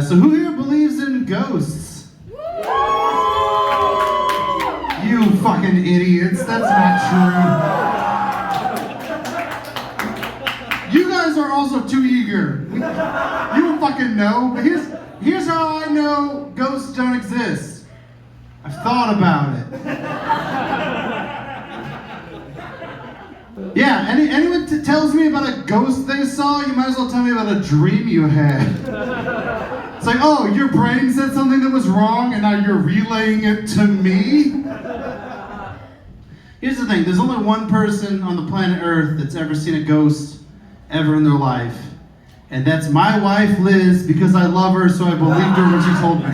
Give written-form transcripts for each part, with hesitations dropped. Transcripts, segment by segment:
So who here believes in ghosts? You fucking idiots, that's not true. You guys are also too eager. You don't fucking know, but here's how I know ghosts don't exist. I've thought about it. Yeah, anyone tells me about a ghost they saw, you might as well tell me about a dream you had. It's like, oh, your brain said something that was wrong and now you're relaying it to me? Here's the thing, there's only one person on the planet Earth that's ever seen a ghost ever in their life. And that's my wife, Liz, because I love her, so I believed her when she told me.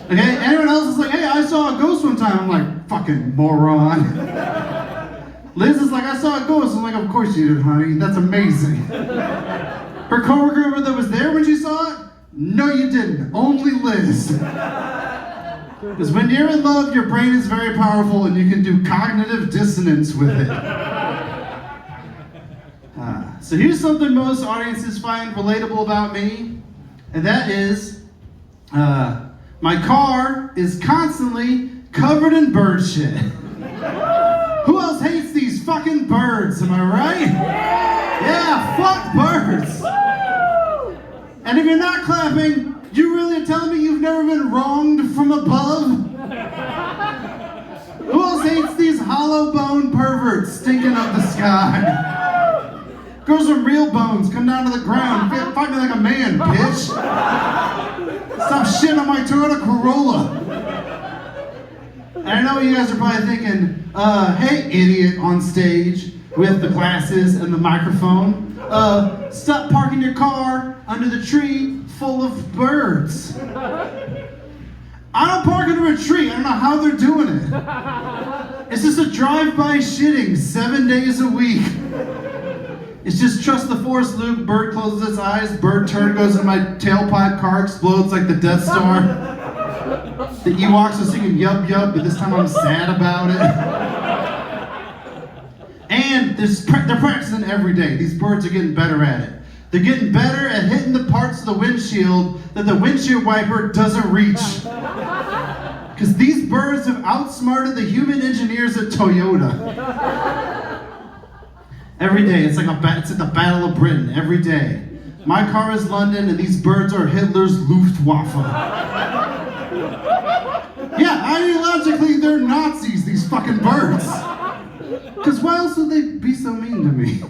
Okay, anyone else is like, hey, I saw a ghost one time. I'm like, fucking moron. Liz is like, I saw a ghost. I'm like, of course you did, honey. That's amazing. Her coworker that was there when she saw it? No, you didn't. Only Liz. Because when you're in love, your brain is very powerful and you can do cognitive dissonance with it. So here's something most audiences find relatable about me, and that is, my car is constantly covered in bird shit. Who else hates these fucking birds, am I right? Yeah, fuck birds. And if you're not clapping, you really telling me you've never been wronged from above? Who else hates these hollow bone perverts stinking up the sky? Girls with real bones come down to the ground. Fight me like a man, bitch. Stop shitting on my Toyota Corolla. And I know you guys are probably thinking, hey, idiot on stage with the glasses and the microphone. Stop parking your car under the tree full of birds. I don't park under a tree. I don't know how they're doing it. It's just a drive-by shitting 7 days a week. It's just trust the force loop, bird closes its eyes, bird turd goes in my tailpipe, car explodes like the Death Star. The Ewoks are singing yub yub, but this time I'm sad about it. And they're practicing every day. These birds are getting better at it. They're getting better at hitting the parts of the windshield that the windshield wiper doesn't reach. Because these birds have outsmarted the human engineers at Toyota. Every day, it's like the Battle of Britain, every day. My car is London, and these birds are Hitler's Luftwaffe. Yeah, ideologically, they're Nazis, these fucking birds. Because why else would they be so mean to me?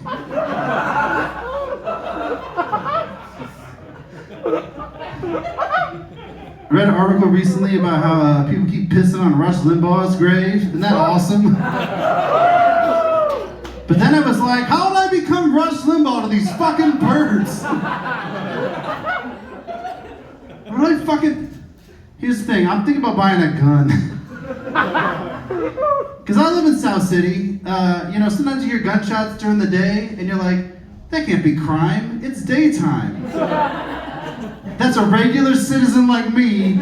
I read an article recently about how people keep pissing on Rush Limbaugh's grave. Isn't that awesome? But then I was like, how would I become Rush Limbaugh to these fucking birds? Here's the thing, I'm thinking about buying a gun. Because I live in South City. Sometimes you hear gunshots during the day, and you're like, that can't be crime, it's daytime. That's a regular citizen like me,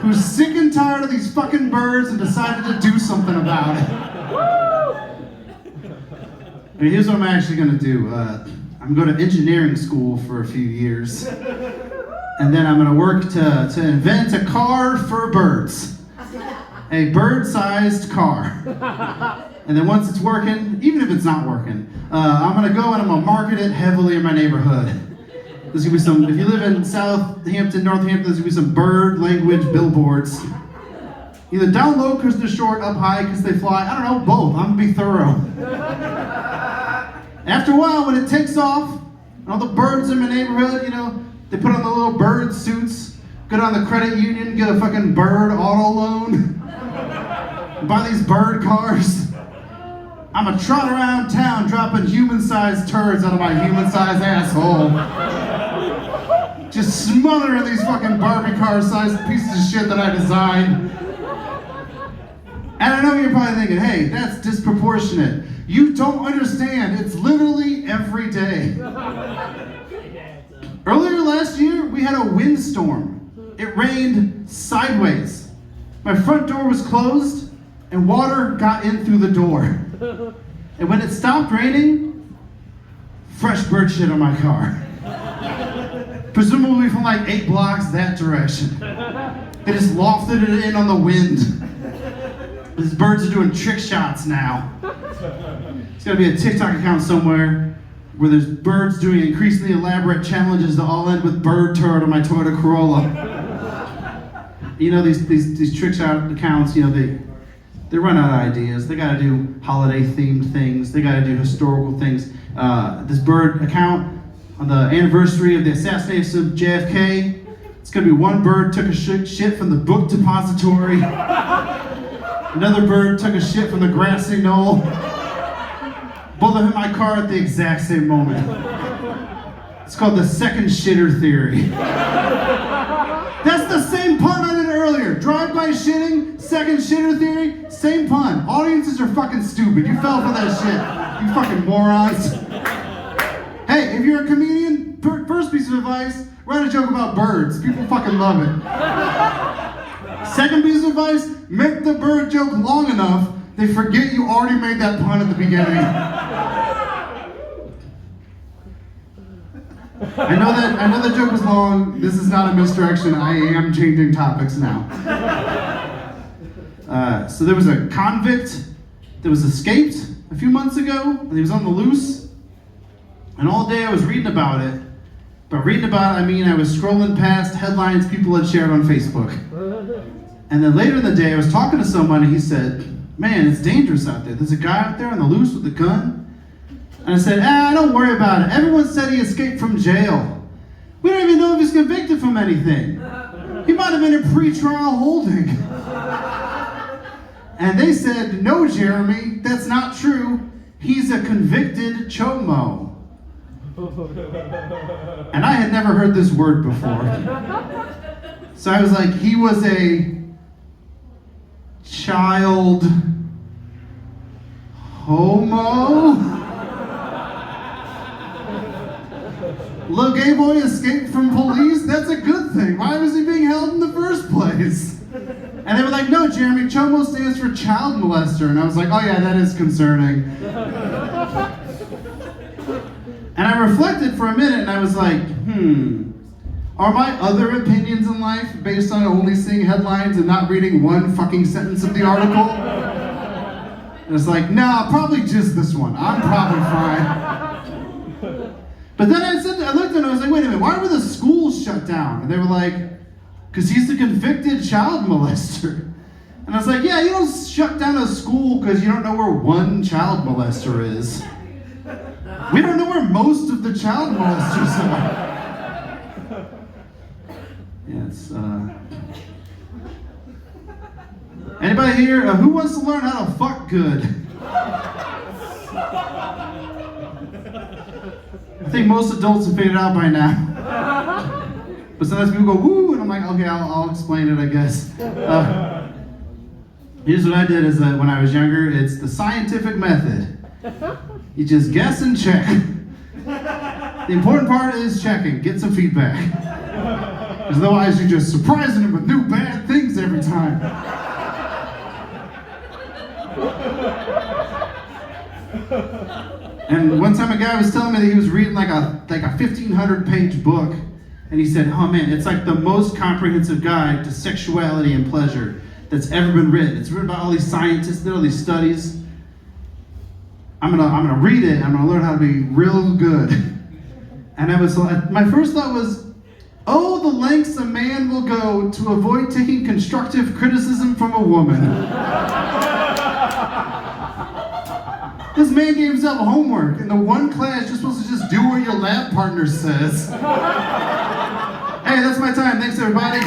who's sick and tired of these fucking birds and decided to do something about it. Here's what I'm actually going to do. I'm going to engineering school for a few years. And then I'm going to work to invent a car for birds. A bird-sized car. And then once it's working, even if it's not working, I'm going to go and I'm going to market it heavily in my neighborhood. There's going to be some, if you live in Southampton, Northampton, there's going to be some bird language billboards. Either down low because they're short, up high because they fly. I don't know, both. I'm going to be thorough. After a while, when it takes off, and all the birds in my neighborhood, they put on the little bird suits, go down to the credit union, get a fucking bird auto loan, buy these bird cars. I'm gonna trot around town dropping human-sized turds out of my human-sized asshole. Just smothering these fucking Barbie car-sized pieces of shit that I designed. And I know you're probably thinking, hey, that's disproportionate. You don't understand, it's literally every day. Earlier last year, we had a windstorm. It rained sideways. My front door was closed, and water got in through the door. And when it stopped raining, fresh bird shit on my car. presumably from like 8 blocks that direction. They just lofted it in on the wind. These birds are doing trick shots now. There's gotta be a TikTok account somewhere where there's birds doing increasingly elaborate challenges that all end with bird turd on my Toyota Corolla. You know, these trick shot accounts, you know, they run out of ideas. They gotta do holiday themed things. They gotta do historical things. This bird account, on the anniversary of the assassination of JFK, it's gonna be one bird took a shit from the book depository. Another bird took a shit from the grassy knoll. Both of them in my car at the exact same moment. It's called the second shitter theory. That's the same pun I did earlier. Drive-by shitting, second shitter theory, same pun. Audiences are fucking stupid. You fell for that shit. You fucking morons. Hey, if you're a comedian, first piece of advice, write a joke about birds. People fucking love it. Second piece of advice, make the bird joke long enough, they forget you already made that pun at the beginning. I know that joke was long. This is not a misdirection. I am changing topics now. So there was a convict that was escaped a few months ago, and he was on the loose. And all day I was reading about it. But reading about it, I mean I was scrolling past headlines people had shared on Facebook. And then later in the day I was talking to someone and he said, man, it's dangerous out there. There's a guy out there on the loose with a gun. And I said, don't worry about it. Everyone said he escaped from jail. We don't even know if he's convicted from anything. He might have been in pretrial holding. And they said, no, Jeremy, that's not true. He's a convicted chomo. And I had never heard this word before. So I was like, he was a child homo? Little gay boy escaped from police? That's a good thing. Why was he being held in the first place? And they were like, no, Jeremy, chomo stands for child molester. And I was like, oh yeah, that is concerning. And I reflected for a minute and I was like, are my other opinions in life based on only seeing headlines and not reading one fucking sentence of the article? And it's like, nah, probably just this one. I'm probably fine. But then I looked and I was like, wait a minute, why were the schools shut down? And they were like, because he's a convicted child molester. And I was like, yeah, you don't shut down a school because you don't know where one child molester is. We don't know where most of the child molesters are. Yes. Anybody here? Who wants to learn how to fuck good? I think most adults have figured it out by now. But sometimes people go, woo, and I'm like, okay, I'll explain it, I guess. Here's what I did is that when I was younger, it's the scientific method. You just guess and check. The important part is checking. Get some feedback. Because otherwise you're just surprising them with new bad things every time. And one time a guy was telling me that he was reading like a 1,500-page book, and he said, oh man, it's like the most comprehensive guide to sexuality and pleasure that's ever been written. It's written by all these scientists, did all these studies. I'm gonna read it, I'm gonna learn how to be real good. And my first thought was, oh, the lengths a man will go to avoid taking constructive criticism from a woman. This man gave himself homework, and the one class you're supposed to just do what your lab partner says. Hey, that's my time. Thanks, everybody.